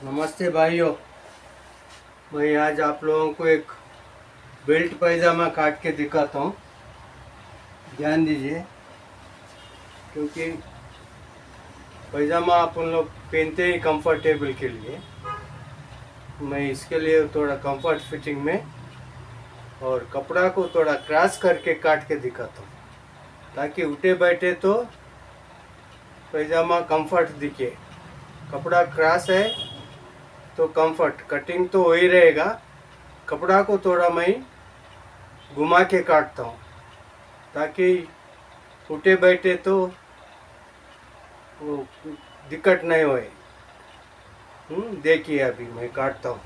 नमस्ते भाइयों। मैं आज आप लोगों को एक बेल्ट पैजामा काट के दिखाता हूँ। ध्यान दीजिए, क्योंकि पैजामा अपन लोग पहनते ही कंफर्टेबल के लिए। मैं इसके लिए थोड़ा कंफर्ट फिटिंग में और कपड़ा को थोड़ा क्रॉस करके काट के दिखाता हूँ, ताकि उठे बैठे तो पैजामा कंफर्ट दिखे। कपड़ा क्रॉस है तो कंफर्ट कटिंग तो वही रहेगा। कपड़ा को थोड़ा मैं घुमा के काटता हूँ, ताकि उठे बैठे तो वो दिक्कत नहीं होए। देखिए अभी मैं काटता हूँ।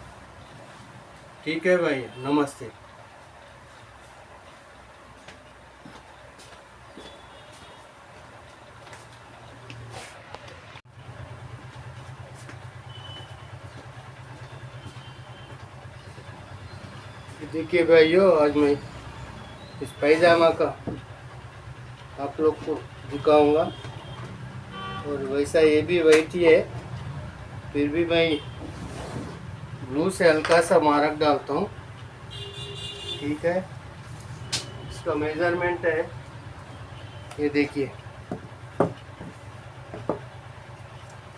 ठीक है भाई, नमस्ते। देखिए भाइयों, आज मैं इस पैजामा का आप लोग को दिखाऊंगा। और वैसा ये भी वैट ही है, फिर भी मैं ब्लू से हल्का सा मार्क डालता हूँ। ठीक है, इसका मेजरमेंट है, ये देखिए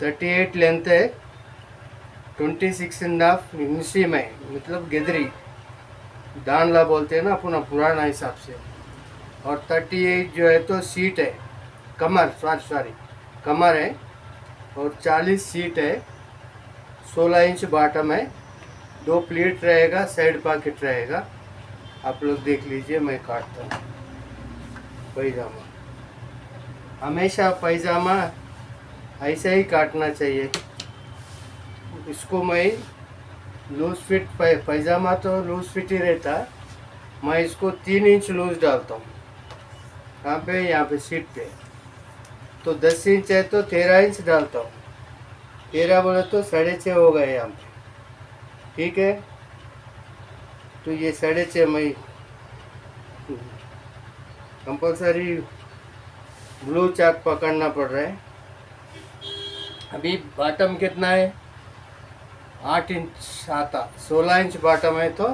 38 लेंथ है, 26.5 इंची में, मतलब गेदरी दानला बोलते हैं ना अपना पुराना हिसाब से। और 38 जो है तो सीट है, कमर सॉरी कमर है। और 40 सीट है, 16 इंच बॉटम है, 2 प्लीट रहेगा, साइड पॉकेट रहेगा। आप लोग देख लीजिए, मैं काटता हूँ पैजामा। हमेशा पैजामा ऐसा ही काटना चाहिए। इसको मैं लूज फिट पैजामा तो लूज फिट ही रहता है। मैं इसको 3 इंच लूज डालता हूँ। कहाँ पे? यहाँ पे सीट पे। तो 10 इंच है तो 13 इंच डालता हूँ। 13 बोले तो 6.5 हो गए यहाँ पे। ठीक है, तो ये 6.5 मैं कंपलसरी ब्लू चाक पकड़ना पड़ रहा है। अभी बॉटम कितना है? 8 इंच आता। 16 इंच बॉटम है तो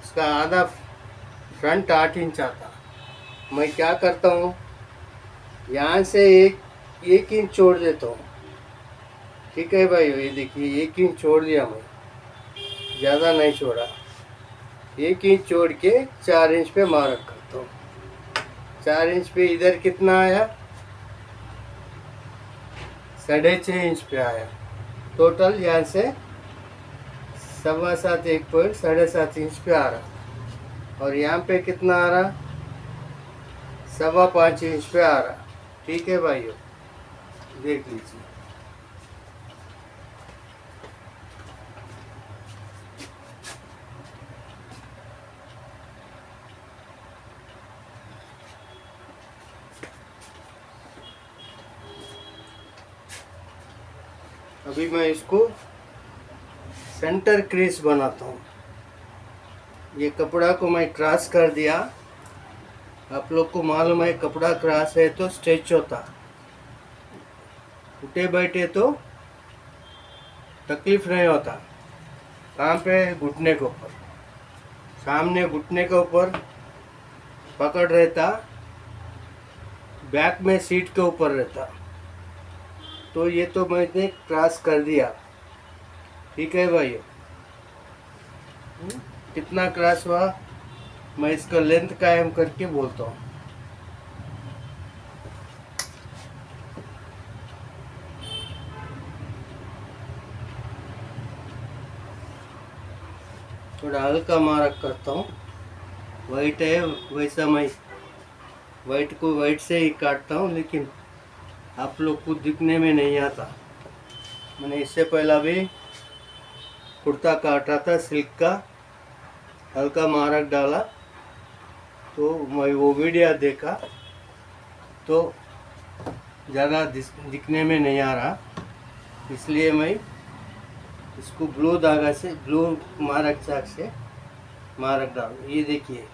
इसका आधा फ्रंट 8 इंच आता। मैं क्या करता हूँ, यहाँ से एक इंच छोड़ देता हूँ। ठीक है भाई, ये देखिए 1 इंच छोड़ दिया मैं, ज़्यादा नहीं छोड़ा। 1 इंच छोड़ के 4 इंच पे मार्क करता हूँ। 4 इंच पे इधर कितना आया? 6.5 इंच पे आया। टोटल यहाँ से 7.25 1 पॉइंट 7.5 इंच पे आ रहा। और यहाँ पे कितना आ रहा? 5.25 इंच पे आ रहा। ठीक है भाइयों, देख लीजिए। अभी मैं इसको सेंटर क्रीज बनाता हूँ। ये कपड़ा को मैं क्रॉस कर दिया। आप लोग को मालूम है, कपड़ा क्रॉस है तो स्ट्रेच होता, उठे बैठे तो तकलीफ नहीं होता। कहाँ पे? घुटने के ऊपर, सामने घुटने के ऊपर पकड़ रहता, बैक में सीट के ऊपर रहता। तो ये तो मैंने क्रॉस कर दिया। ठीक है भाइयों, कितना क्रॉस हुआ मैं इसका लेंथ कायम करके बोलता हूँ। थोड़ा हल्का मार्क करता हूँ। वाइट है वैसा मैं वाइट को वाइट से ही काटता हूँ, लेकिन आप लोग को दिखने में नहीं आता। मैंने इससे पहला भी कुर्ता काटा था सिल्क का, हल्का मार्क डाला, तो मैं वो वीडियो देखा तो ज़्यादा दिखने में नहीं आ रहा, इसलिए मैं इसको ब्लू धागा से, ब्लू मार्क चाक से मार्क डाल। ये देखिए,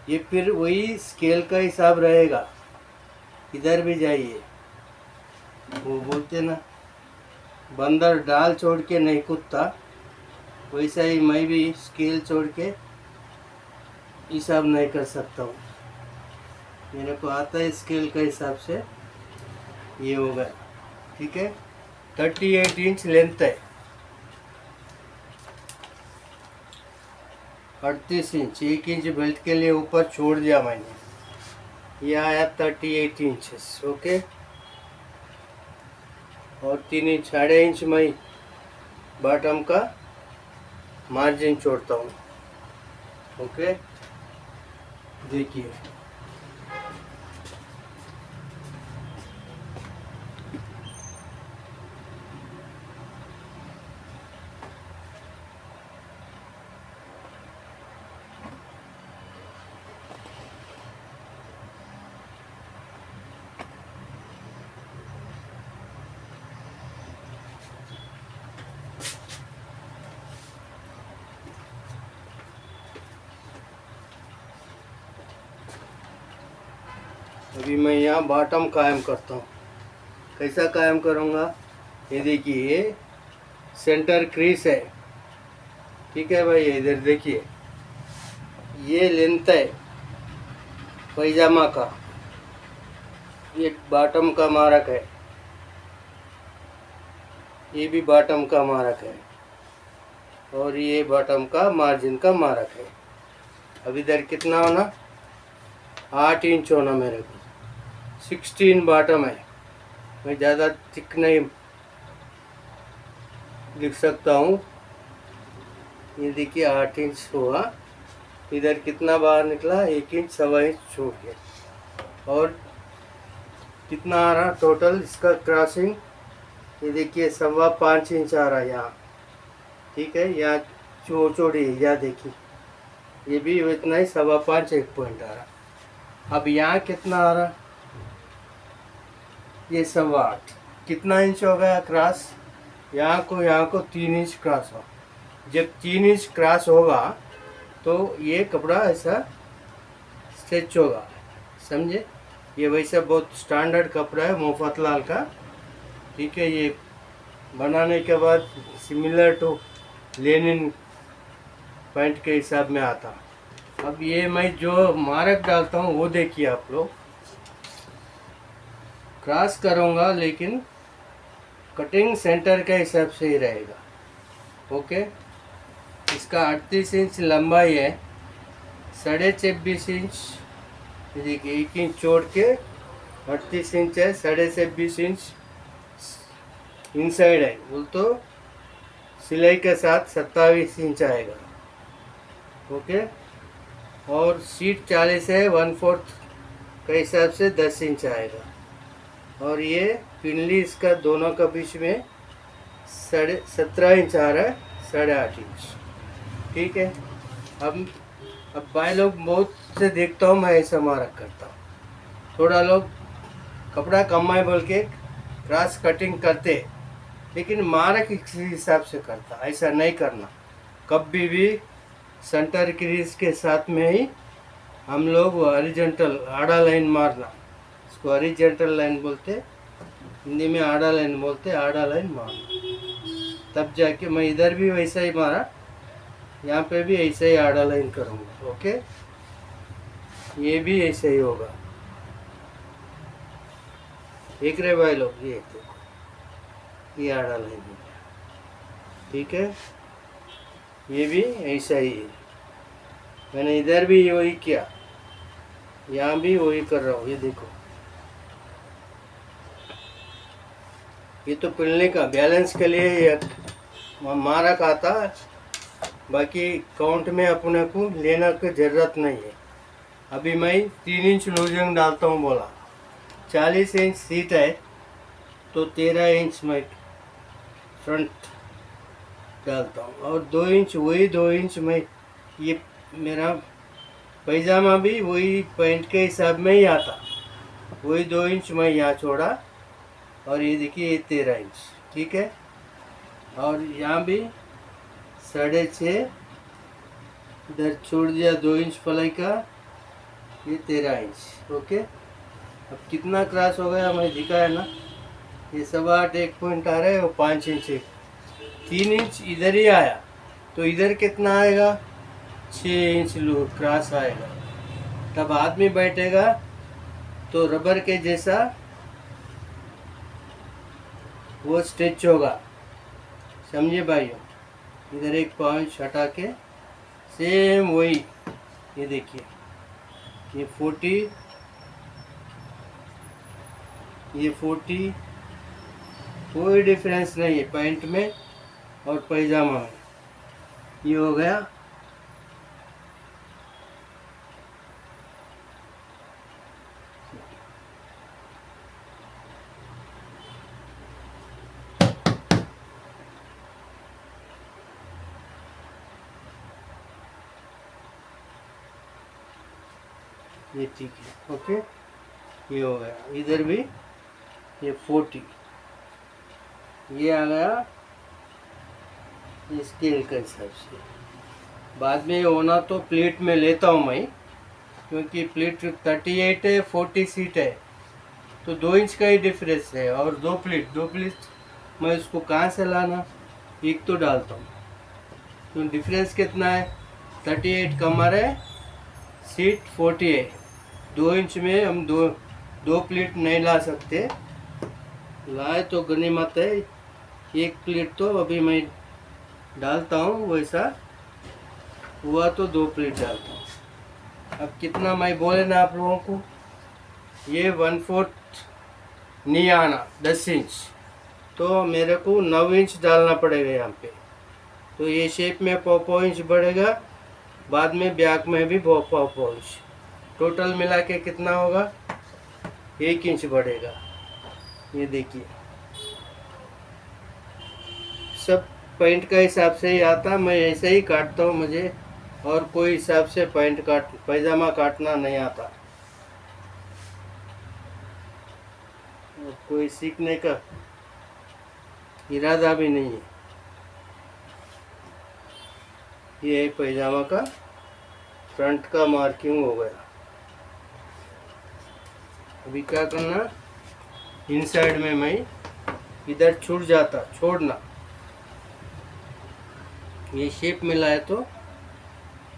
ये फिर वही स्केल का हिसाब रहेगा। इधर भी जाइए, वो बोलते ना बंदर डाल छोड़ के नहीं कूदता, वैसा ही मैं भी स्केल छोड़ के हिसाब नहीं कर सकता हूँ। मेरे को आता है स्केल का हिसाब से ये होगा। ठीक है, 38 इंच लेंथ है, 38 इंच, 1 इंच बेल्ट के लिए ऊपर छोड़ दिया मैंने, ये आया 38 इंचेस। ओके, और 3 इंच 6.5 इंच मैं बॉटम का मार्जिन छोड़ता हूँ। ओके, देखिए अभी मैं यहाँ बॉटम कायम करता हूँ। कैसा कायम करूँगा, ये देखिए सेंटर क्रीज है। ठीक है भाई, इधर देखिए ये लेंथ है पैजामा का, ये बॉटम का मारक है, ये भी बॉटम का मारक है, और ये बॉटम का मार्जिन का मारक है। अब इधर कितना होना, 8 इंच होना मेरे को, 16 बॉटम है। मैं ज़्यादा थिक नहीं लिख सकता हूँ। ये देखिए 8 इंच हुआ, इधर कितना बाहर निकला, 1 इंच 1.25 इंच छोड़ के, और कितना आ रहा टोटल इसका क्रॉसिंग, ये देखिए 5.25 इंच आ रहा है यहाँ। ठीक है, यहाँ चौड़ी है, यहाँ देखिए ये भी इतना ही 5.25 1 पॉइंट आ रहा। अब यहाँ कितना आ रहा, ये 8.25, कितना इंच हो गया क्रॉस, यहाँ को 3 इंच क्रॉस हो। जब 3 इंच क्रॉस होगा तो ये कपड़ा ऐसा स्ट्रेच होगा, समझे। ये वैसा बहुत स्टैंडर्ड कपड़ा है मोफतलाल का। ठीक है, ये बनाने के बाद सिमिलर टू लेनिन पैंट के हिसाब में आता। अब ये मैं जो मार्क डालता हूँ वो देखिए आप लोग, क्रॉस करूँगा लेकिन कटिंग सेंटर के हिसाब से ही रहेगा। ओके, इसका 38 इंच लंबाई है, 26.5 इंच, देखिए 1 इंच छोड़ के 38 इंच है, 26.5 इंच इनसाइड है, बोल तो सिलाई के साथ 27 इंच आएगा। ओके, और सीट 40 है, 1/4 के हिसाब से 10 इंच आएगा, और ये पिनली इसका दोनों का बीच में 17.5 इंच आ रहा है, 8.5 इंच। ठीक है, अब भाई लोग बहुत से देखता हूँ मैं ऐसा मार्क करता हूँ, थोड़ा लोग कपड़ा कम है बोल के क्रॉस कटिंग करते, लेकिन मार्क इसी हिसाब से करता, ऐसा नहीं करना कभी भी। सेंटर क्रीज के साथ में ही हम लोग हॉरिजॉन्टल आड़ा लाइन मारना, इसको हॉरिजॉन्टल लाइन बोलते, हिंदी में आड़ा लाइन बोलते, आड़ा लाइन मारना, तब जाके मैं इधर भी वैसा ही मारा, यहाँ पे भी ऐसे ही आड़ा लाइन करूँगा। ओके, ये भी ऐसे ही होगा। देख रहे भाई लोग, ये देखो ये आड़ा लाइन हो गया। ठीक है, ये भी ऐसा ही है, मैंने इधर भी वही किया, यहाँ भी वही कर रहा हूँ। ये देखो, ये तो पिलने का बैलेंस के लिए ये मारा खाता, बाकी काउंट में अपने को लेना की ज़रूरत नहीं है। अभी मैं 3 इंच लूजिंग डालता हूँ बोला, 40 इंच सीट है तो 13 इंच मैं फ्रंट डालता हूँ, और 2 इंच, वही 2 इंच मैं, ये मेरा पैजामा भी वही पैंट के हिसाब में ही आता, वही 2 इंच मैं यहाँ छोड़ा, और ये देखिए ये 13 इंच। ठीक है, और यहाँ भी 6.5 इधर छोड़ दिया, 2 इंच प्लाई का, ये 13 इंच। ओके, अब कितना क्रॉस हो गया मैं दिखाया ना, ये 8.25 एक पॉइंट आ रहा है और 5 इंच एक, 3 इंच इधर ही आया, तो इधर कितना आएगा, 6 इंच क्रॉस आएगा। तब आदमी बैठेगा तो रबर के जैसा वो स्ट्रेच होगा, समझे भाइयों। इधर एक पॉइंट हटा के सेम वही, ये देखिए, ये 40, ये 40, कोई डिफरेंस नहीं है पैंट में और पैजामा में। ये हो गया। ये ठीक है, ओके, ये हो गया। इधर भी ये 40, ये आ गया स्केल के हिसाब से। बाद में होना तो प्लेट में लेता हूँ मैं, क्योंकि प्लेट 38 है, 40 सीट है, तो 2 इंच का ही डिफरेंस है। और दो प्लेट मैं उसको कहाँ से लाना, एक तो डालता हूँ, तो डिफरेंस कितना है, 38 कमर है, सीट 40 है। 2 इंच में हम दो प्लेट नहीं ला सकते, लाए तो गनीमत है। एक प्लेट तो अभी मैं डालता हूँ, वैसा हुआ तो 2 प्लेट डालता हूँ। अब कितना मैं बोले ना आप लोगों को, ये 1/4 नहीं आना, 10 इंच, तो मेरे को 9 इंच डालना पड़ेगा यहाँ पे। तो ये शेप में 4 इंच बढ़ेगा, बाद में बैक में भी 4 इंच, टोटल मिला के कितना होगा, 1 इंच बढ़ेगा। ये देखिए, सब पैंट का हिसाब से ही आता, मैं ऐसे ही काटता हूँ, मुझे और कोई हिसाब से पैजामा काटना नहीं आता, और कोई सीखने का इरादा भी नहीं है। ये है पैजामा का फ्रंट का मार्किंग हो गया। अभी क्या करना, इनसाइड में मैं इधर छूट जाता, छोड़ना, ये शेप मिला है तो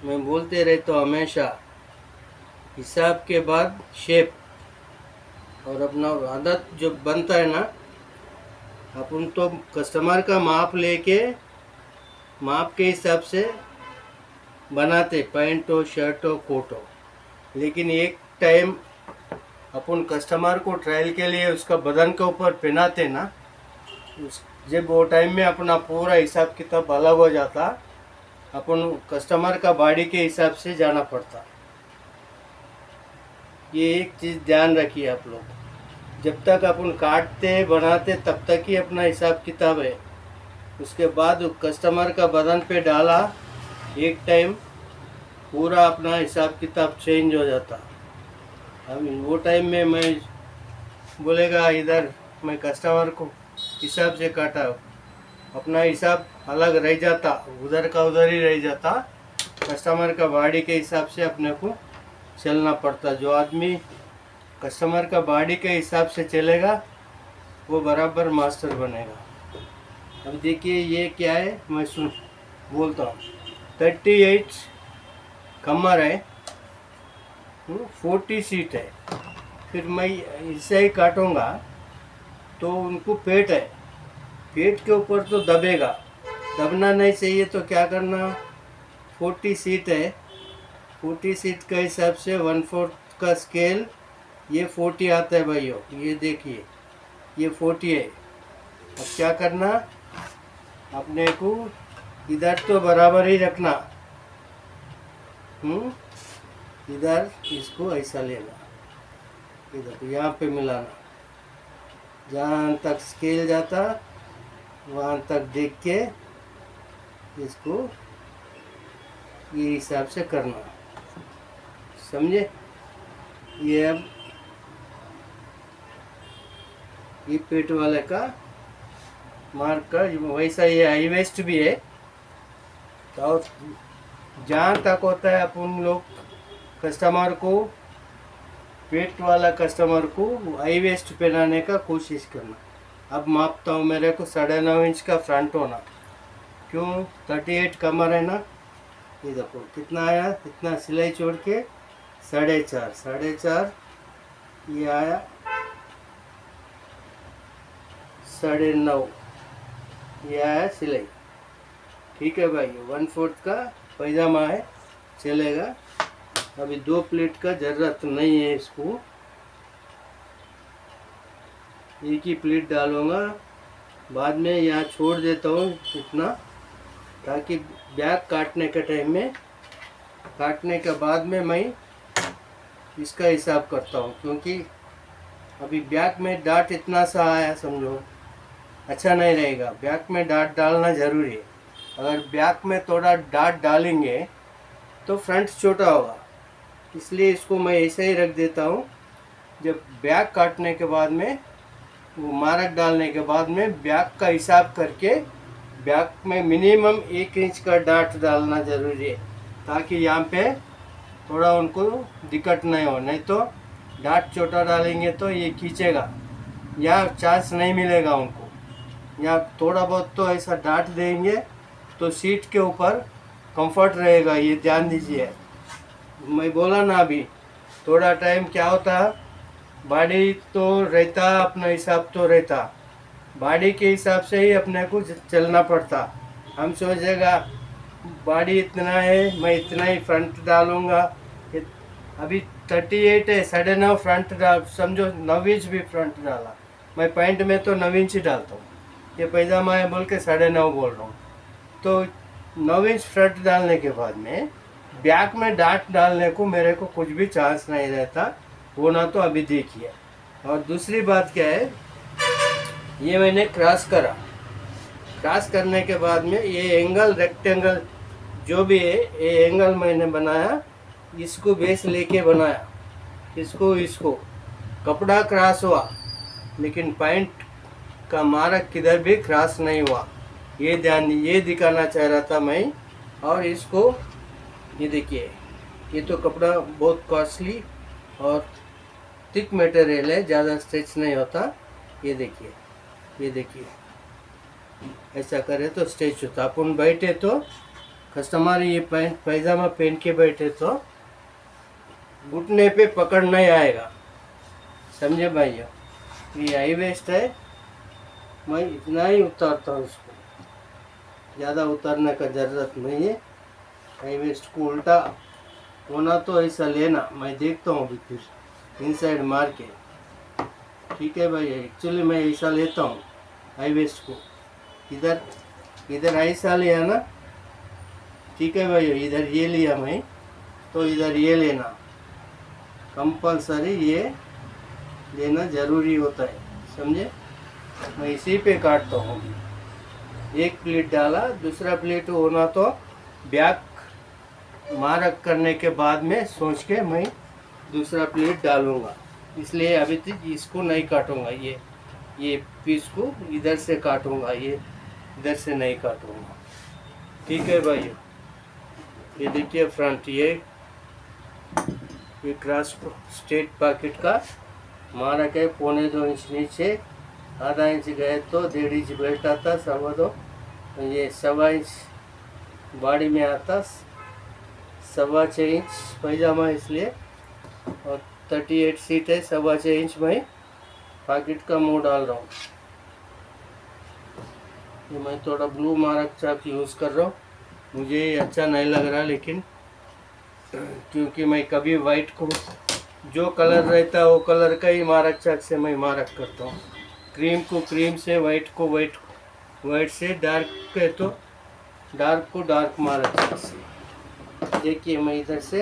मैं बोलते रहता हूँ हमेशा, हिसाब के बाद शेप। और अपना आदत जो बनता है ना, अपन तो कस्टमर का माप लेके माप के हिसाब से बनाते, पैंट हो, शर्ट हो, कोट हो, लेकिन एक टाइम अपन कस्टमर को ट्रायल के लिए उसका बदन के ऊपर पहनाते ना, जब वो टाइम में अपना पूरा हिसाब किताब अलग हो जाता, अपन कस्टमर का बॉडी के हिसाब से जाना पड़ता। ये एक चीज़ ध्यान रखिए आप लोग, जब तक अपन काटते बनाते तब तक ही अपना हिसाब किताब है, उसके बाद कस्टमर का बदन पे डाला एक टाइम, पूरा अपना हिसाब किताब चेंज हो जाता। अब वो टाइम में मैं बोलेगा इधर मैं कस्टमर को हिसाब से काटा, अपना हिसाब अलग रह जाता, उधर का उधर ही रह जाता, कस्टमर का बॉडी के हिसाब से अपने को चलना पड़ता। जो आदमी कस्टमर का बॉडी के हिसाब से चलेगा वो बराबर मास्टर बनेगा। अब देखिए ये क्या है, मैं बोलता हूँ, 38 कमर है, 40 सीट है, फिर मैं इसे ही काटूँगा तो उनको पेट है, पेट के ऊपर तो दबेगा, दबना नहीं चाहिए, तो क्या करना, 40 सीट है, 40 सीट के हिसाब से 1/4 का स्केल, ये 40 आता है भाइयों, ये देखिए ये 40 है। अब क्या करना, अपने को इधर तो बराबर ही रखना, इधर इसको ऐसा लेना, इधर यहाँ पे मिलाना, जहाँ तक स्केल जाता वहाँ तक देख के इसको ये हिसाब से करना, समझे। ये अब ये पेट वाले का मार्क का वैसा ये हाई वेस्ट भी है, तो जहाँ तक होता है अपन लोग कस्टमर को, पेट वाला कस्टमर को हाई वेस्ट पहनाने का कोशिश करना, अब मापता हूँ, मेरे को 9.5 इंच का फ्रंट होना। क्यों? 38 कमर है ना। ये देखो कितना आया, इतना सिलाई छोड़ के 4.5, 4.5 ये आया 9.5, ये आया सिलाई। ठीक है भाई, 1/4 का पैजामा है, चलेगा। अभी 2 प्लेट का ज़रूरत नहीं है, इसको एक ही प्लेट डालूँगा। बाद में यहाँ छोड़ देता हूँ इतना, ताकि बैक काटने के टाइम में, काटने के बाद में मैं इसका हिसाब करता हूँ। क्योंकि अभी बैक में डाट इतना सा आया, समझो अच्छा नहीं रहेगा। बैक में डाट डालना ज़रूरी है। अगर बैक में थोड़ा डाट डालेंगे तो फ्रंट छोटा होगा, इसलिए इसको मैं ऐसे ही रख देता हूँ। जब बैक काटने के बाद में, वो मार्क डालने के बाद में बैक का हिसाब करके, बैक में मिनिमम 1 इंच का डाट डालना ज़रूरी है, ताकि यहाँ पे थोड़ा उनको दिक्कत नहीं हो। नहीं तो डाट छोटा डालेंगे तो ये खींचेगा, यहाँ चांस नहीं मिलेगा उनको। यहाँ थोड़ा बहुत तो ऐसा डाट देंगे तो सीट के ऊपर कंफर्ट रहेगा, ये ध्यान दीजिए। मैं बोला ना अभी, थोड़ा टाइम क्या होता, बॉडी तो रहता अपना हिसाब तो रहता, बॉडी के हिसाब से ही अपने को चलना पड़ता। हम सोचेगा बॉडी इतना है, मैं इतना ही फ्रंट डालूँगा। अभी 38 है, 9.5 फ्रंट डाल, समझो 9 इंच भी फ्रंट डाला। मैं पैंट में तो 9 इंच ही डालता हूँ, ये पैजामा है बोल के 9.5 बोल रहा हूँ। तो 9 इंच फ्रंट डालने के बाद में बैक में डाट डालने को मेरे को कुछ भी चांस नहीं रहता, होना तो अभी देखिए। और दूसरी बात क्या है, ये मैंने क्रॉस करा, क्रॉस करने के बाद में ये एंगल रेक्टेंगल जो भी है, ये एंगल मैंने बनाया, इसको बेस लेके बनाया, इसको कपड़ा क्रॉस हुआ, लेकिन पैंट का मार्क किधर भी क्रॉस नहीं हुआ। ये ध्यान, ये दिखाना चाह रहा था मैं। और इसको ये देखिए, ये तो कपड़ा बहुत कॉस्टली और थिक मटेरियल है, ज़्यादा स्ट्रेच नहीं होता। ये देखिए, ये देखिए, ऐसा करे तो स्ट्रेच होता। अपन बैठे तो कस्टमर ये पैंट पैजामा पहन के बैठे तो घुटने पे पकड़ नहीं आएगा, समझे भाइयों। ये हाई वेस्ट है, मैं इतना ही उतारता हूँ इसको, ज़्यादा उतारने का ज़रूरत नहीं है। हाई वेस्ट को उल्टा होना तो ऐसा लेना, मैं देखता हूँ अभी फिर इनसाइड मार के। ठीक है भाई, एक्चुअली मैं ऐसा लेता हूँ हाई वेस्ट को, इधर ऐसा लिया ना। ठीक है भाई, इधर ये लिया मैं, तो इधर ये लेना कंपलसरी, ये लेना ज़रूरी होता है, समझे। मैं इसी पे काटता हूँ। एक प्लेट डाला, दूसरा प्लेट होना तो बैक मार्क करने के बाद में सोच के मैं दूसरा प्लेट डालूँगा, इसलिए अभी तक इसको नहीं काटूँगा। ये पीस को इधर से काटूँगा, ये इधर से नहीं काटूँगा। ठीक है भाई, ये देखिए फ्रंट, ये क्रॉस स्ट्रेट पॉकेट का मार्क है 2.25 इंच नीचे, आधा इंच गए तो 1.5 इंच बेल्ट आता, 2.25, ये 1.25 इंच बॉडी में आता, 6.25 इंच पैजामा इसलिए, और 38 सीट है, 6.25 इंच में पॉकेट का मुंह डाल रहा हूँ। ये मैं थोड़ा ब्लू मार्क चाक यूज़ कर रहा हूँ, मुझे अच्छा नहीं लग रहा, लेकिन क्योंकि मैं कभी वाइट को, जो कलर रहता है वो कलर का ही मार्क चाक से मैं मार्क करता हूँ। क्रीम को क्रीम से, वाइट को वाइट से, डार्क है तो डार्क को डार्क मार्क चाक से। देखिए मैं इधर से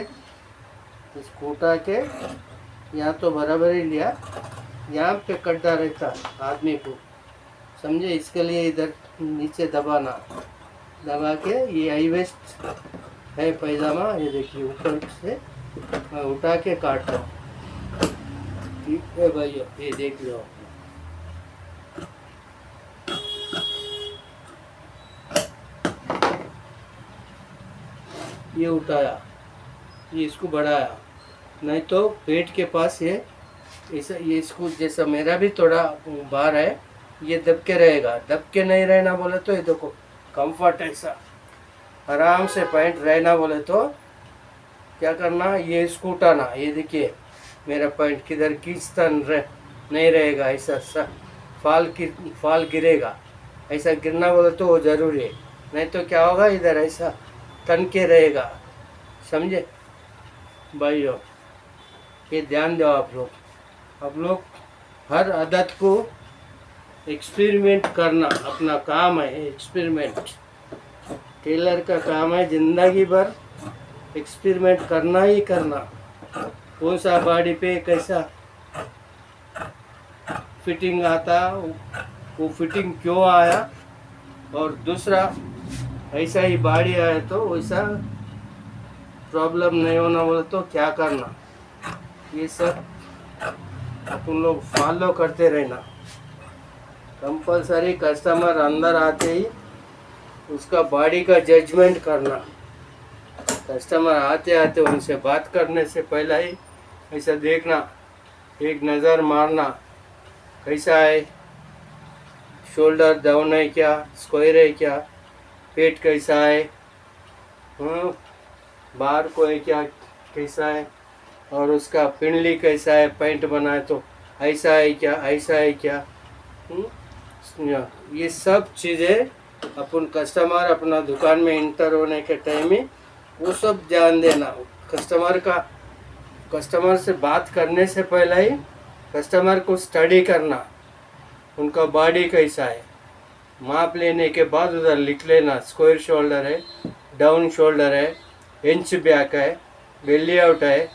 इसको उठा के, यहाँ तो बराबर ही लिया, यहाँ पे कड्डा रहता आदमी को, समझे। इसके लिए इधर नीचे दबा के, ये हाई वेस्ट है पैजामा, ये देखिए ऊपर से मैं उठा के काटता हूँ। ठीक है भाई, ये देख लो। ये उठाया, ये इसको बढ़ाया, नहीं तो पेट के पास ये ऐसा, ये इसको जैसा मेरा भी थोड़ा बार है, ये दब के रहेगा। दब के नहीं रहना बोले तो ये देखो कंफर्ट ऐसा आराम से पैंट रहना बोले तो क्या करना, ये इसको उठाना। ये देखिए मेरा पैंट किधर खींचता नहीं रहेगा, ऐसा फाल गिरेगा। ऐसा गिरना बोले तो वो ज़रूरी है, नहीं तो क्या होगा इधर ऐसा तन के रहेगा। समझे भाइयों, ये ध्यान दो आप लोग हर आदत को एक्सपेरिमेंट करना अपना काम है। एक्सपेरिमेंट टेलर का काम है, जिंदगी भर एक्सपेरिमेंट करना ही करना। कौन सा बॉडी पे कैसा फिटिंग आता, वो फिटिंग क्यों आया, और दूसरा ऐसा ही बॉडी आया तो वैसा प्रॉब्लम नहीं होना बोले तो क्या करना। ये सब अपन लोग फॉलो करते रहना। कंपलसरी कस्टमर अंदर आते ही उसका बॉडी का जजमेंट करना। कस्टमर आते आते उनसे बात करने से पहले ही ऐसा देखना, एक नज़र मारना कैसा है, शोल्डर डाउन है क्या, स्क्वायर है क्या, पेट कैसा है, बाहर को है क्या, कैसा है, और उसका पिंडली कैसा है, पैंट बनाए तो ऐसा है क्या, ऐसा है क्या। ये सब चीज़ें अपन कस्टमर अपना दुकान में इंटर होने के टाइम में वो सब ध्यान देना। कस्टमर से बात करने से पहले ही कस्टमर को स्टडी करना, उनका बॉडी कैसा है, माप लेने के बाद उधर लिख लेना। स्क्वायर शोल्डर है, डाउन शोल्डर है, इंच बैक है, बेली आउट है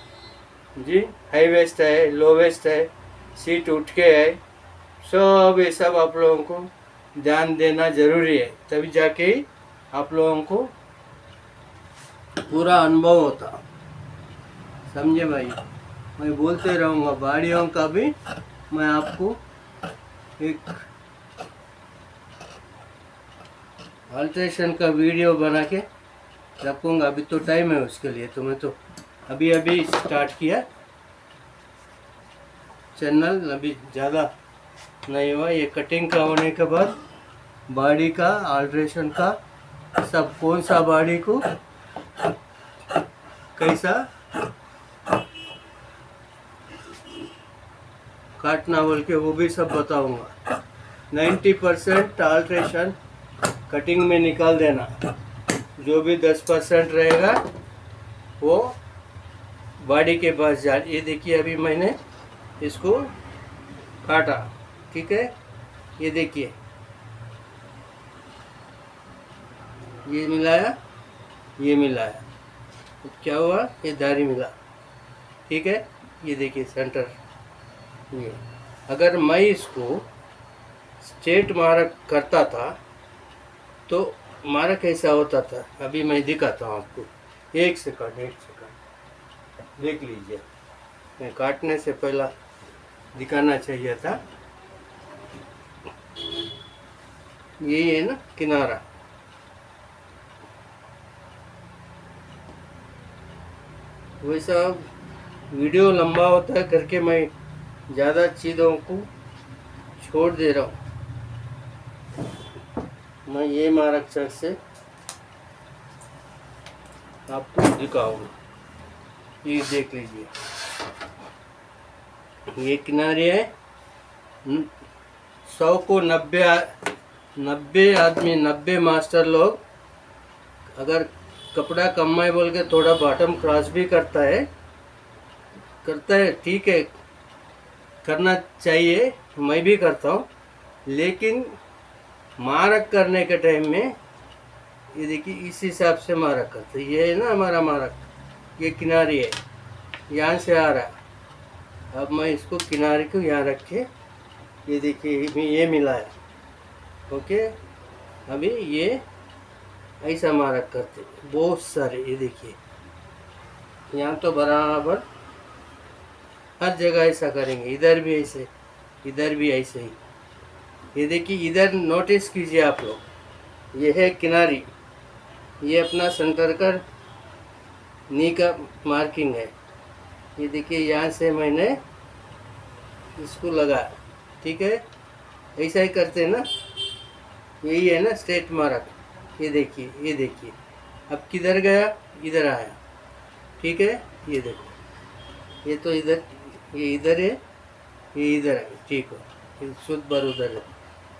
जी, हाई वेस्ट है, लो वेस्ट है, सीट उठ के है, सब ये सब आप लोगों को ध्यान देना ज़रूरी है। तभी जाके आप लोगों को पूरा अनुभव होता। समझे भाई, मैं बोलते रहूँगा बॉडियों का भी। मैं आपको एक अल्ट्रेशन का वीडियो बना के रखूँगा। अभी तो टाइम है उसके लिए, तो मैं तो अभी स्टार्ट किया चैनल, अभी ज़्यादा नहीं हुआ। ये कटिंग का होने के बाद बॉडी का अल्ट्रेशन का सब, कौन सा बॉडी को कैसा काटना बोल के वो भी सब बताऊंगा। 90% अल्ट्रेशन कटिंग में निकाल देना, जो भी 10% रहेगा वो बॉडी के पास जा। ये देखिए अभी मैंने इसको काटा, ठीक है, ये देखिए ये मिलाया, ये मिलाया, तो क्या हुआ, ये दाढ़ी मिला, ठीक है। ये देखिए सेंटर, ये अगर मैं इसको स्ट्रेट मार्क करता था तो मार्क कैसा होता था, अभी मैं दिखाता हूँ आपको। एक सेकंड देख लीजिए, मैं काटने से पहला दिखाना चाहिए था। यही है ना किनारा, वैसा वीडियो लंबा होता है करके मैं ज़्यादा चीज़ों को छोड़ दे रहा हूँ। मैं ये मार्क से आपको दिखाऊंगा। ये देख लीजिए, ये किनारे है। 100 को 90 आदमी, 90 मास्टर लोग अगर कपड़ा कम है बोल के थोड़ा बॉटम क्रॉस भी करता है, ठीक है, करना चाहिए, मैं भी करता हूँ। लेकिन मार्क करने के टाइम में ये देखिए इस हिसाब से मार्क करते। ये है ना हमारा मार्क, ये किनारी है, यहाँ से आ रहा है। अब मैं इसको किनारे को यहाँ रख के, ये देखिए ये मिलाया, ओके। अभी ये ऐसा मार्क करते बहुत सारे, ये देखिए यहाँ तो बराबर हर जगह ऐसा करेंगे, इधर भी ऐसे, इधर भी ऐसे ही। ये देखिए इधर नोटिस कीजिए आप लोग, ये है किनारी, ये अपना सेंटर का नी का मार्किंग है। ये देखिए यहाँ से मैंने इसको लगाया, ठीक है। ऐसा ही करते हैं ना, यही है ना स्ट्रेट मार्क। ये देखिए, ये देखिए, अब किधर गया, इधर आया। ठीक है, ये देखो, ये तो इधर, ये इधर है, ये इधर है। ठीक है, ये शुद्ध बार उधर है।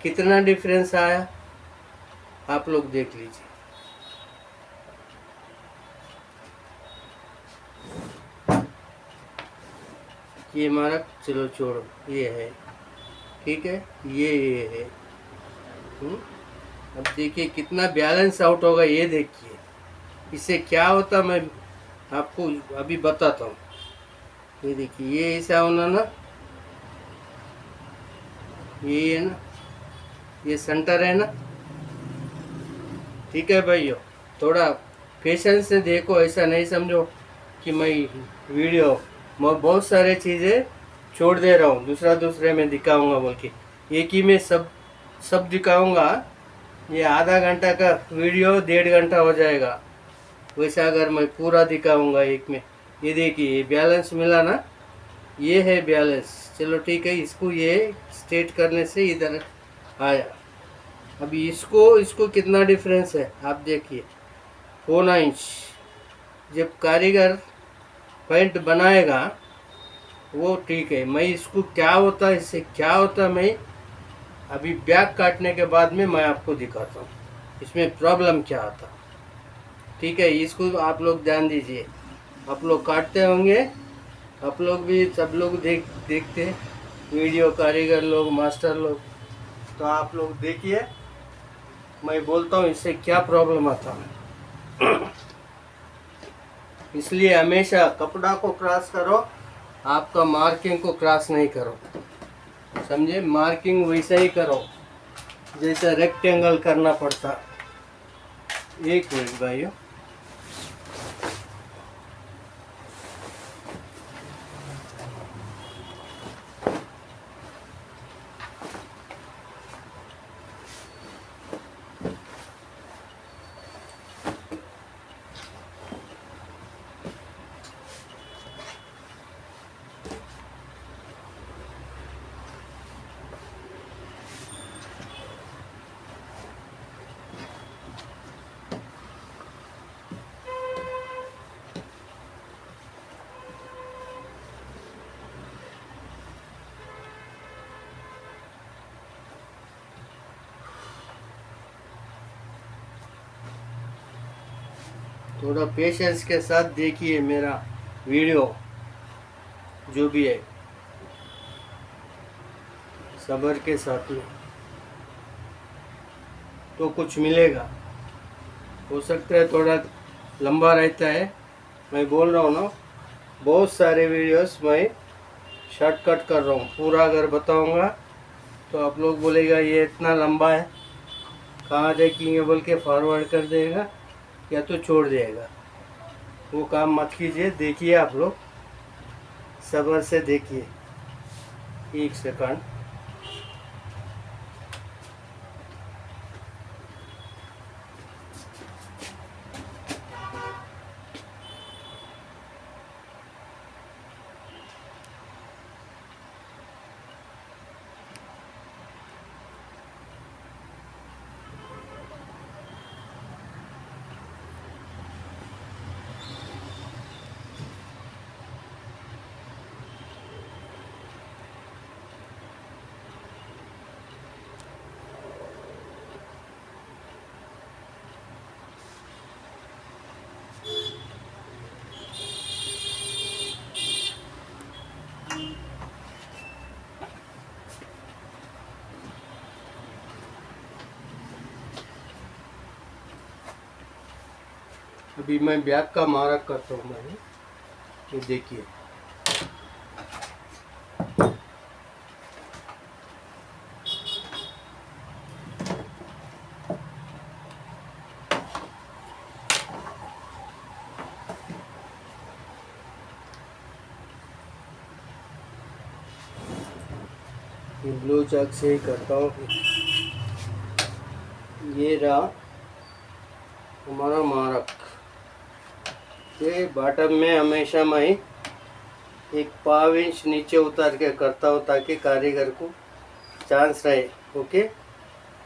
कितना डिफरेंस आया आप लोग देख लीजिए। ये मार्क चलो छोड़ो, ये है। ठीक है, ये है। अब देखिए कितना बैलेंस आउट होगा, ये देखिए। इससे क्या होता मैं आपको अभी बताता हूँ। ये देखिए, ये ऐसा होना ना, ये है ना, ये सेंटर है ना। ठीक है भाइयों, थोड़ा पेशेंस से देखो, ऐसा नहीं समझो कि मैं वीडियो मैं बहुत सारे चीज़ें छोड़ दे रहा हूँ, दूसरा दूसरे में दिखाऊंगा बोल के। एक ही में सब सब दिखाऊंगा, ये आधा घंटा का वीडियो 1.5 घंटा हो जाएगा। वैसा अगर मैं पूरा दिखाऊंगा एक में। ये देखिए बैलेंस मिला ना, ये है बैलेंस। चलो ठीक है, इसको ये स्ट्रेट करने से इधर आया। अभी इसको इसको कितना डिफरेंस है आप देखिए, 4 इंच। जब कारीगर पेंट बनाएगा वो ठीक है, मैं इसको क्या होता है, इससे क्या होता है, मैं अभी बैक काटने के बाद में मैं आपको दिखाता हूँ इसमें प्रॉब्लम क्या आता। ठीक है, इसको आप लोग ध्यान दीजिए। आप लोग काटते होंगे, आप लोग भी, सब लोग देखते हैं वीडियो, कारीगर लोग, मास्टर लोग। तो आप लोग देखिए, मैं बोलता हूँ इससे क्या प्रॉब्लम आता है। इसलिए हमेशा कपड़ा को क्रॉस करो, आपका मार्किंग को क्रॉस नहीं करो, समझे। मार्किंग वैसा ही करो जैसा रेक्टेंगल करना पड़ता। एक मिनट भाइयों, थोड़ा पेशेंस के साथ देखिए मेरा वीडियो, जो भी है सब्र के साथ में, तो कुछ मिलेगा। हो सकता है थोड़ा लंबा रहता है, मैं बोल रहा हूँ ना, बहुत सारे वीडियोस मैं शॉर्टकट कर रहा हूँ। पूरा अगर बताऊँगा तो आप लोग बोलेगा ये इतना लंबा है, कहाँ देखेंगे बोल के फॉरवर्ड कर देगा या तो छोड़ देगा। वो काम मत कीजिए, देखिए आप लोग सब्र से देखिए। एक सेकंड, अभी मैं बैक का मार्क करता हूँ मैं। ये देखिए, ये ब्लू चॉक से ही करता हूँ। ये रहा हमारा मार्क। ये बॉटम में हमेशा मैं 1 पाव इंच नीचे उतार के करता हूँ ताकि कारीगर को चांस रहे ओके,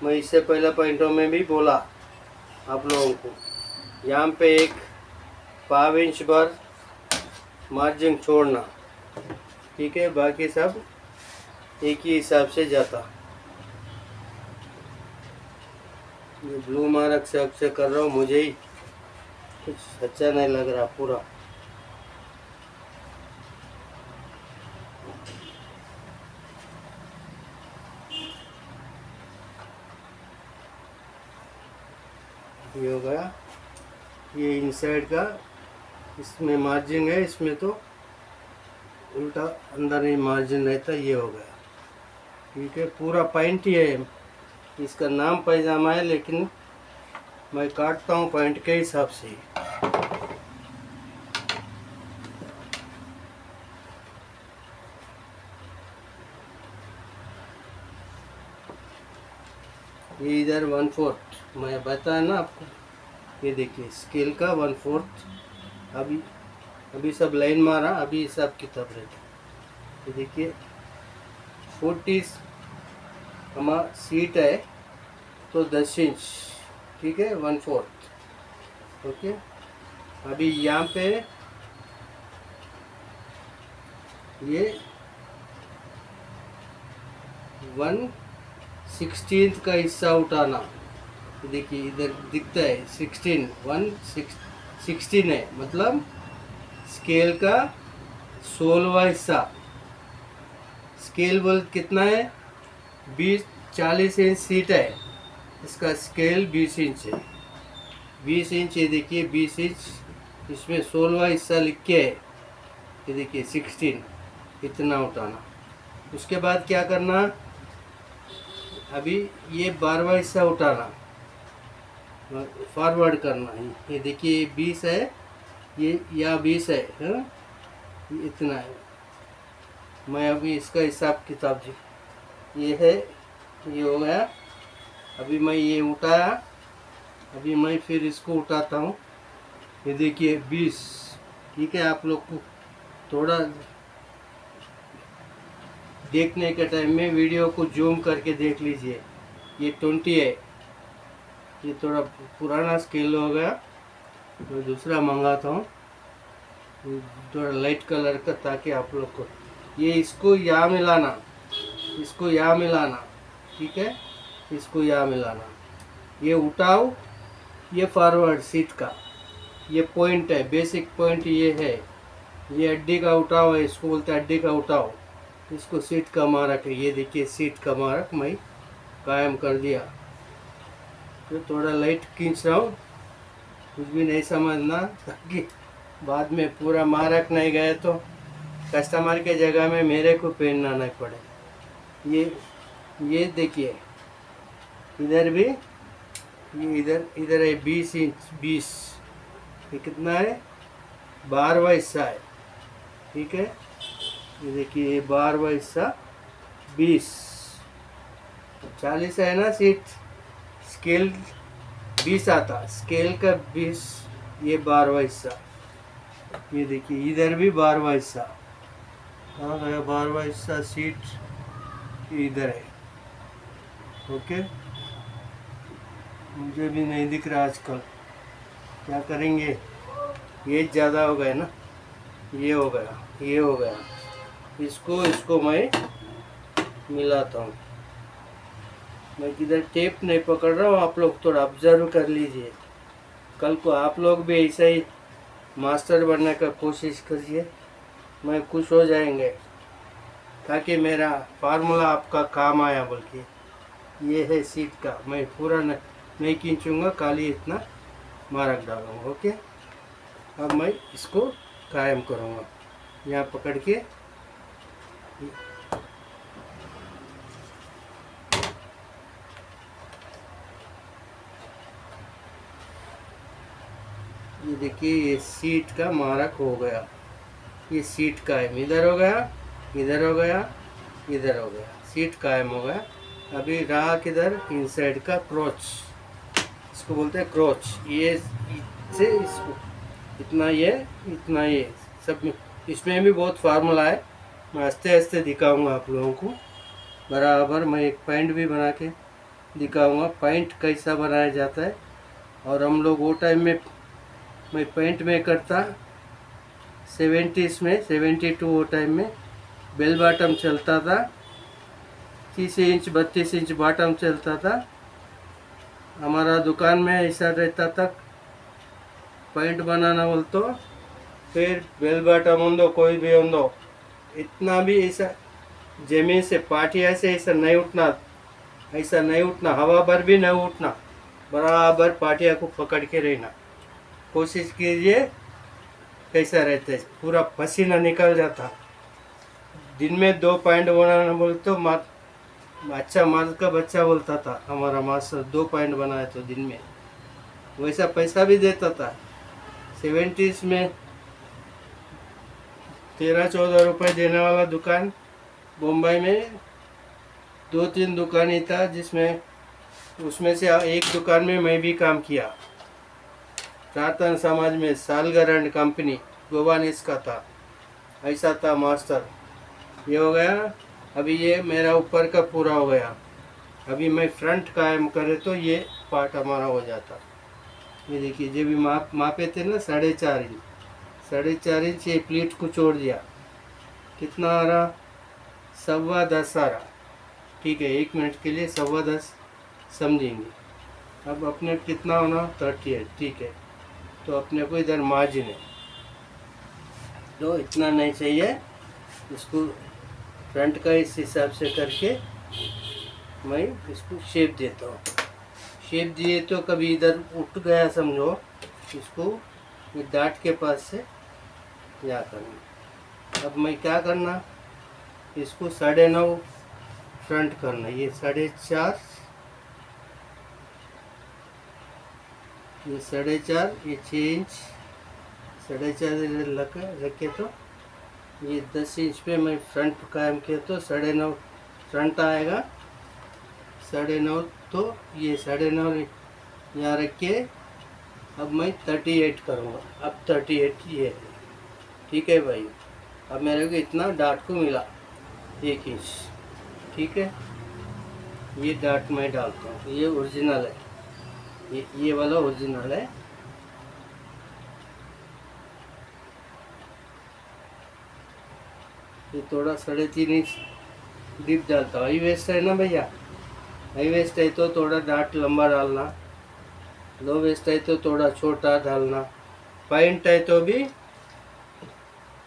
मैं इससे पहले पॉइंटों में भी बोला आप लोगों को, यहाँ पे एक 5 इंच भर मार्जिन छोड़ना, ठीक है, बाकी सब एक ही हिसाब से जाता। ये ब्लू मार्क से अक्सर कर रहा हूँ, मुझे ही कुछ अच्छा नहीं लग रहा पूरा। ये हो गया, ये इनसाइड का इसमें मार्जिन है, इसमें तो उल्टा अंदर ही मार्जिन रहता, ये हो गया, ठीक है। पूरा पैंट ही है, इसका नाम पैजामा है, लेकिन मैं काटता हूँ पैंट के हिसाब से। ये इधर 1/4 मैं बताया ना आपको, ये देखिए स्केल का 1/4। अभी सब लाइन मारा, अभी हिसाब किताब रहता। ये देखिए 40 हमारा सीट है तो 10 इंच, ठीक है, 1/4, ओके। अभी यहाँ पे ये 1/16 का हिस्सा उठाना। देखिए इधर दिखता है 16 है, मतलब स्केल का 16वां हिस्सा। स्केल बोल कितना है, 40 इंच सीट है, इसका स्केल 20 इंच है, 20 इंच। ये देखिए 20 इंच, इसमें 16वां हिस्सा लिख के है, ये देखिए 16, इतना उठाना। उसके बाद क्या करना, अभी ये 12वां हिस्सा उठाना, फॉरवर्ड करना। ये देखिए 20 है, ये या 20 है, हाँ? ये इतना है। मैं अभी इसका हिसाब किताब जी, ये है, ये हो गया। अभी मैं ये उठाया, अभी मैं फिर इसको उठाता हूँ। ये देखिए 20, ठीक है। आप लोग को थोड़ा देखने के टाइम में वीडियो को जूम करके देख लीजिए। ये 20 है, ये थोड़ा पुराना स्केल हो गया, मैं दूसरा मंगाता हूँ थोड़ा लाइट कलर का, ताकि आप लोग को ये इसको यहाँ मिलाना, इसको यहाँ मिलाना, ठीक है, इसको यहाँ मिलाना। ये उठाओ, ये फॉरवर्ड सीट का ये पॉइंट है, बेसिक पॉइंट ये है। ये अड्डी का उठाव है, इसको बोलते हैं अड्डी का उठाव। इसको सीट का मारक है, ये देखिए सीट का मारक मैं कायम कर दिया। तो थोड़ा लाइट खींच रहा हूँ, कुछ भी नहीं समझना, ताकि बाद में पूरा मारक नहीं गए तो कस्टमर के जगह में मेरे को पहनना नहीं पड़े। ये देखिए इधर भी, ये इधर है 20 इंच, 20, ये कितना है, 12वां हिस्सा है, ठीक है। ये देखिए ये 12वां हिस्सा 20, 40 है ना सीट, स्केल 20 आता, स्केल का 20, ये 12वां हिस्सा। ये देखिए इधर भी 12वां हिस्सा, कहाँ गया 12वां हिस्सा, सीट इधर है, ओके। मुझे भी नहीं दिख रहा आजकल, क्या करेंगे, ये ज़्यादा हो गया ना, ये हो गया, ये हो गया। इसको मैं मिलाता हूँ। मैं किधर टेप नहीं पकड़ रहा हूँ, आप लोग थोड़ा ऑब्जर्व कर लीजिए। कल को आप लोग भी ऐसा ही मास्टर बनने का कोशिश करिए, मैं खुश हो जाएंगे, ताकि मेरा फार्मूला आपका काम आया। बल्कि ये है सीट का, मैं पूरा नहीं खींचूँगा, खाली इतना मार्क डालूँगा, ओके। अब मैं इसको कायम करूँगा, यहाँ पकड़ के ये देखिए ये सीट का मार्क हो गया, ये सीट कायम, इधर हो गया, इधर हो गया, इधर हो गया, सीट कायम हो गया। अभी रहा किधर, इनसाइड का क्रोच, इसको बोलते हैं क्रोच। ये से इसको इतना ये सब में, इसमें भी बहुत फार्मूला है, मैं आस्ते आस्ते दिखाऊंगा आप लोगों को। बराबर मैं एक पैंट भी बना के दिखाऊंगा पैंट कैसा बनाया जाता है। और हम लोग वो टाइम में मैं पैंट में करता 70s में 72 वो टाइम में बेल बॉटम चलता था 30 इंच 32 इंच बॉटम चलता था। हमारा दुकान में ऐसा रहता था पैंट बनाना बोल तो फिर बेल बॉटम हों कोई भी हों इतना भी ऐसा जमीन से पाटिया से ऐसा नहीं उठना हवा भर भी नहीं उठना बराबर पाटिया को पकड़ के रहना कोशिश कीजिए। कैसा रहता है पूरा पसीना निकल जाता। दिन में 2 पॉइंट बनाना बोल तो अच्छा माल का बच्चा बोलता था हमारा मास्टर 2 पॉइंट बनाए तो दिन में वैसा पैसा भी देता था। 70s में 13-14 रुपये देने वाला दुकान मुंबई में 2-3 दुकान ही था जिसमें उसमें से एक दुकान में मैं भी काम किया। प्रार्थना समाज में सालगर एंड कंपनी गोवानिस का था। ऐसा था मास्टर। ये हो गया। अभी ये मेरा ऊपर का पूरा हो गया। अभी मैं फ्रंट कायम करे तो ये पार्ट हमारा हो जाता। ये देखिए जो भी मापे थे ना 4.5 इंच 4.5 इंच ये प्लेट को छोड़ दिया कितना आ रहा 10.15 आ रहा। ठीक है 1 मिनट के लिए 10.15 समझेंगे। अब अपने कितना होना 38 ठीक है। तो अपने को इधर मार्जिन है तो इतना नहीं चाहिए। इसको फ्रंट का इस हिसाब से करके मैं इसको शेप देता हूँ। शेप दिए तो कभी इधर उठ गया समझो इसको डाट के पास से क्या करना। अब मैं क्या करना इसको 9.5 फ्रंट करना ये 4.5 ये 4.5 ये 6 इंच 4.5 रखे तो ये 10 इंच पे मैं फ्रंट कायम किया तो 9.5 फ्रंट आएगा 9.5 तो ये 9.5 यहाँ रख के अब मैं 38 करूँगा। अब 38 ये है ठीक है भाई। अब मेरे को इतना डाट को मिला 1 इंच ठीक है। ये डाट मैं डालता हूँ ये ओरिजिनल है ये वाला ओरिजिनल है। ये थोड़ा 3.5 इंच डीप डालता हूँ। हाई वेस्ट है ना भैया हाई वेस्ट है तो थोड़ा डाट लंबा डालना लो वेस्ट है तो थोड़ा छोटा डालना। पैंट है तो भी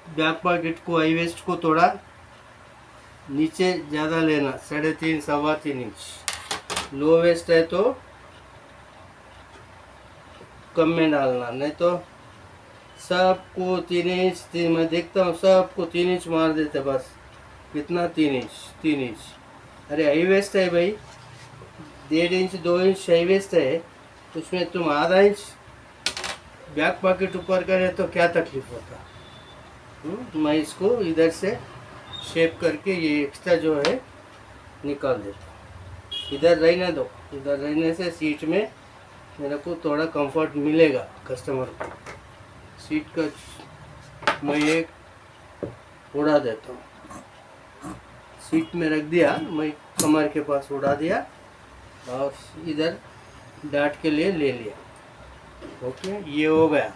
बैक पॉकेट को हाई वेस्ट को थोड़ा नीचे ज़्यादा लेना 3.5 3.25 इंच। लो वेस्ट है तो कम में डालना नहीं तो सबको 3 इंच मैं देखता हूँ सबको 3 इंच मार देते बस। कितना 3 इंच। अरे हाई वेस्ट है भाई 1.5 इंच 2 इंच हाई वेस्ट है उसमें तुम आधा इंच बैक पॉकेट ऊपर करे तो क्या तकलीफ होता। मैं इसको इधर से शेप करके ये एक्स्ट्रा जो है निकाल देता। इधर रहने दो इधर रहने से सीट में मेरे को थोड़ा कंफर्ट मिलेगा कस्टमर को। सीट का मैं एक उड़ा देता हूँ सीट में रख दिया मैं कमर के पास उड़ा दिया और इधर डाट के लिए ले लिया। ओके ये हो गया।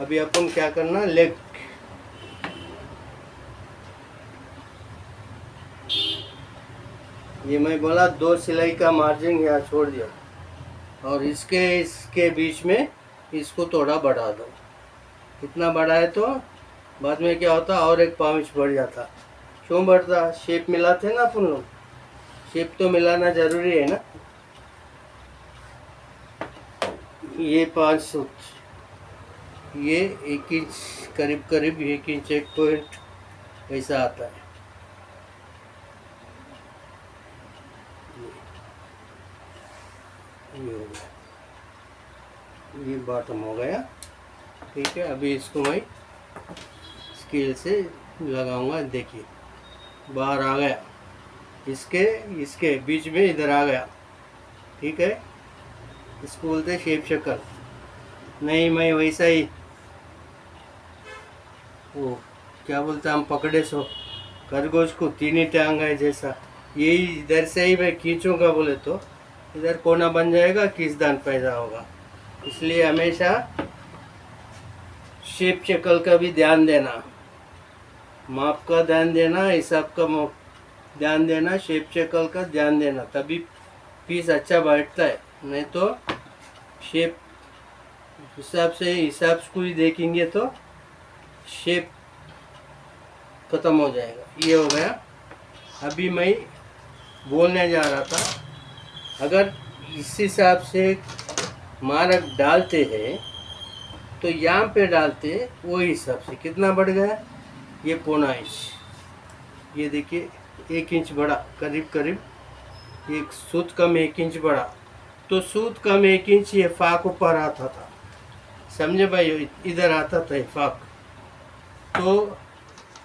अभी अपन क्या करना लेग ये मैं बोला 2 सिलाई का मार्जिन यहाँ छोड़ दिया और इसके बीच में इसको थोड़ा बढ़ा दो। इतना बड़ा है तो बाद में क्या होता और 1 पाँव इंच बढ़ जाता। क्यों बढ़ता शेप मिलाते ना अपन लोग शेप तो मिलाना जरूरी है ना। ये 5 सूत ये 1 इंच करीब 1 इंच 1 पॉइंट ऐसा आता है। ये हो गया ये बॉटम हो गया ठीक है। अभी इसको मैं स्केल से लगाऊंगा। देखिए बाहर आ गया इसके बीच में इधर आ गया ठीक है। इसको बोलते शेप शक्ल। नहीं मैं वैसा ही वो क्या बोलते हम पकड़े सो खरगोश को 3 ही टांग है जैसा यही इधर से ही मैं खींचूंगा बोले तो इधर कोना बन जाएगा, किसदान पैदा होगा। इसलिए हमेशा शेप शक्ल का भी ध्यान देना, माप का ध्यान देना, हिसाब का ध्यान देना, शेप शक्ल का ध्यान देना, तभी पीस अच्छा बैठता है। नहीं तो शेप हिसाब को ही देखेंगे तो शेप खत्म हो जाएगा। ये हो गया। अभी मैं बोलने जा रहा था, अगर इस हिसाब से मार्क डालते हैं तो यहाँ पे डालते वो हिसाब से कितना बढ़ गया, ये पौना इंच, ये देखिए 1 इंच बढ़ा, करीब करीब एक सूत कम 1 इंच बढ़ा। तो सूत कम 1 इंच ये फाक ऊपर आता था, समझे भाई, इधर आता था ये फाक। तो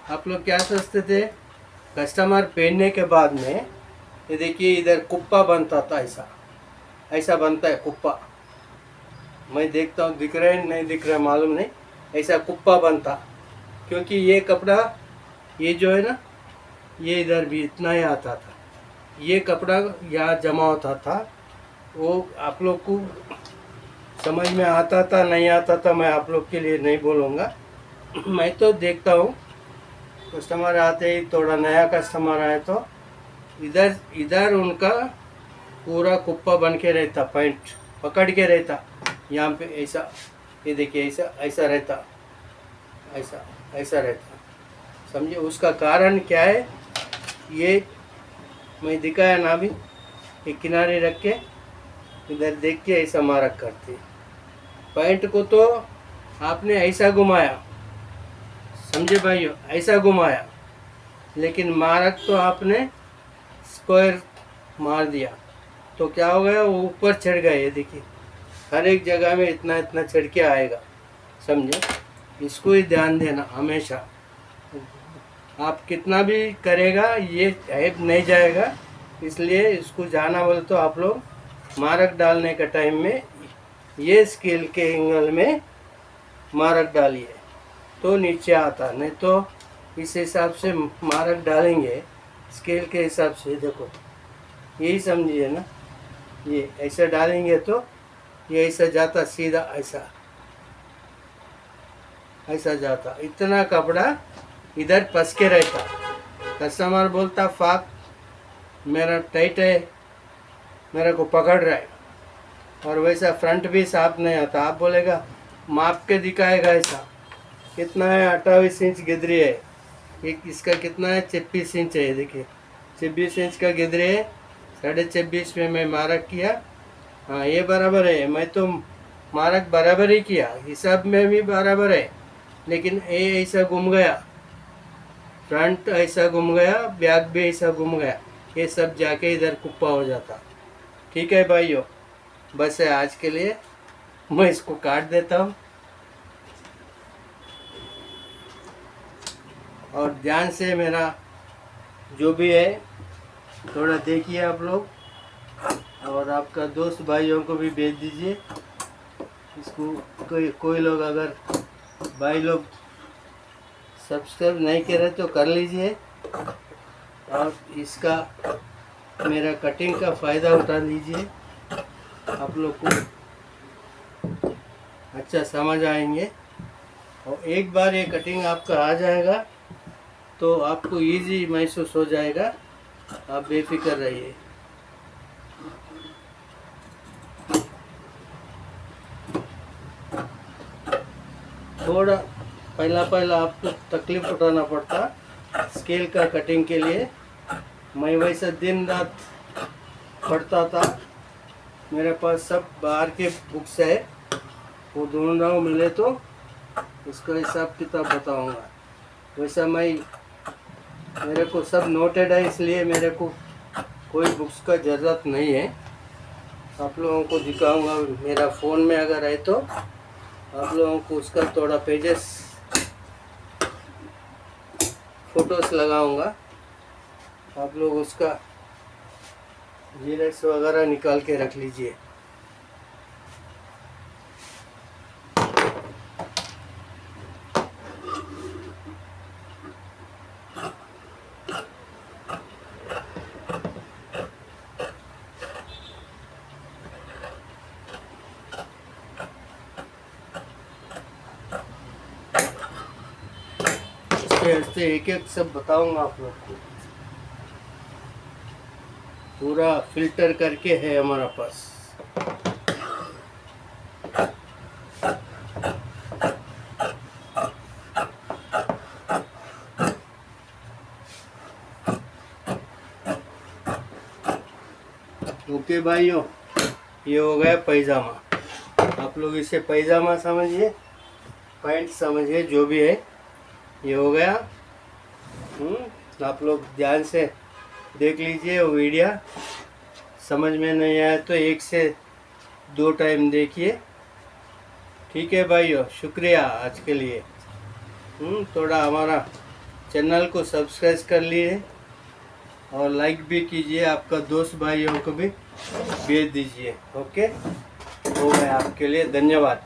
आप लोग क्या सोचते थे, कस्टमर पहनने के बाद में ये देखिए इधर कुप्पा बनता था, ऐसा ऐसा बनता है कुप्पा। मैं देखता हूँ दिख रहा है नहीं दिख रहा है मालूम नहीं, ऐसा कुप्पा बनता। क्योंकि ये कपड़ा ये जो है ना, ये इधर भी इतना ही आता था, ये कपड़ा यहाँ जमा होता था। वो आप लोग को समझ में आता था नहीं आता था, मैं आप लोग के लिए नहीं बोलूँगा। मैं तो देखता हूँ कस्टमर आते ही, थोड़ा नया कस्टमर आए तो इधर इधर उनका पूरा कुप्पा बन के रहता, पैंट पकड़ के रहता यहाँ पे ऐसा, ये देखिए ऐसा ऐसा रहता, ऐसा ऐसा रहता, समझे। उसका कारण क्या है, ये मैं दिखाया ना अभी, ये किनारे रख के इधर देख के ऐसा मारक करते। पैंट को तो आपने ऐसा घुमाया, समझे भाइयों, ऐसा घुमाया, लेकिन मारक तो आपने स्क्वायर मार दिया। तो क्या हो गया, वो ऊपर चढ़ गया। ये देखिए हर एक जगह में इतना इतना चढ़ के आएगा, समझे। इसको ही ध्यान देना हमेशा। आप कितना भी करेगा ये हैप नहीं जाएगा, इसलिए इसको जाना बोले तो आप लोग मारक डालने का टाइम में ये स्केल के एंगल में मारक डालिए तो नीचे आता, नहीं तो इस हिसाब से मारक डालेंगे स्केल के हिसाब से। देखो यही समझिए ना, ये ऐसा डालेंगे तो ये ऐसा जाता सीधा, ऐसा ऐसा जाता, इतना कपड़ा इधर फंस के रहता। कस्टमर बोलता फाक मेरा टाइट है, मेरे को पकड़ रहा है, और वैसा फ्रंट भी साफ नहीं आता। आप बोलेगा माप के दिखाएगा ऐसा, कितना है 28 इंच गिदरी है, एक इसका कितना है 26 इंच है। देखिए 26 इंच का गिदरी है, 26.5 में मैं मारक किया, हाँ ये बराबर है। मैं तो मारक बराबर ही किया, हिसाब में भी बराबर है, लेकिन ये ऐसा घूम गया, फ्रंट ऐसा घूम गया, बैक भी ऐसा घूम गया, ये सब जाके इधर कुप्पा हो जाता। ठीक है भाइयों, बस है आज के लिए, मैं इसको काट देता हूँ। और ध्यान से मेरा जो भी है थोड़ा देखिए आप लोग, और आपका दोस्त भाइयों को भी भेज दीजिए इसको। कोई लोग अगर भाई लोग सब्सक्राइब नहीं करे तो कर लीजिए, और इसका मेरा कटिंग का फ़ायदा उठा लीजिए। आप लोग को अच्छा समझ आएंगे, और एक बार ये कटिंग आपका आ जाएगा तो आपको इजी महसूस हो जाएगा, आप बेफिक्र रहिए। थोड़ा पहला आपको तकलीफ उठाना पड़ता स्केल का कटिंग के लिए। मैं वैसे दिन रात पढ़ता था, मेरे पास सब बाहर के बुक्स है, वो ढूंढ रहा हूँ, मिले तो उसका हिसाब किताब बताऊँगा। वैसा मेरे को सब नोटेड है, इसलिए मेरे को कोई बुक्स का ज़रूरत नहीं है। आप लोगों को दिखाऊंगा, मेरा फ़ोन में अगर है तो आप लोगों को उसका थोड़ा पेजेस फोटोस लगाऊंगा, आप लोग उसका जीरेक्स वगैरह निकाल के रख लीजिए। हंसते हंसते एक एक सब बताऊंगा आप लोग को। पूरा फिल्टर करके है हमारा पास। ओके भाइयों, ये हो गया पैजामा। आप लोग इसे पैजामा समझिए, पैंट समझिए, जो भी है ये हो गया। आप लोग ध्यान से देख लीजिए वो वीडियो। समझ में नहीं आया तो 1 से 2 टाइम देखिए। ठीक है भाइयों, शुक्रिया आज के लिए। थोड़ा हमारा चैनल को सब्सक्राइब कर लिए और लाइक भी कीजिए, आपका दोस्त भाइयों को भी भेज दीजिए। ओके, हो गया आपके लिए, धन्यवाद।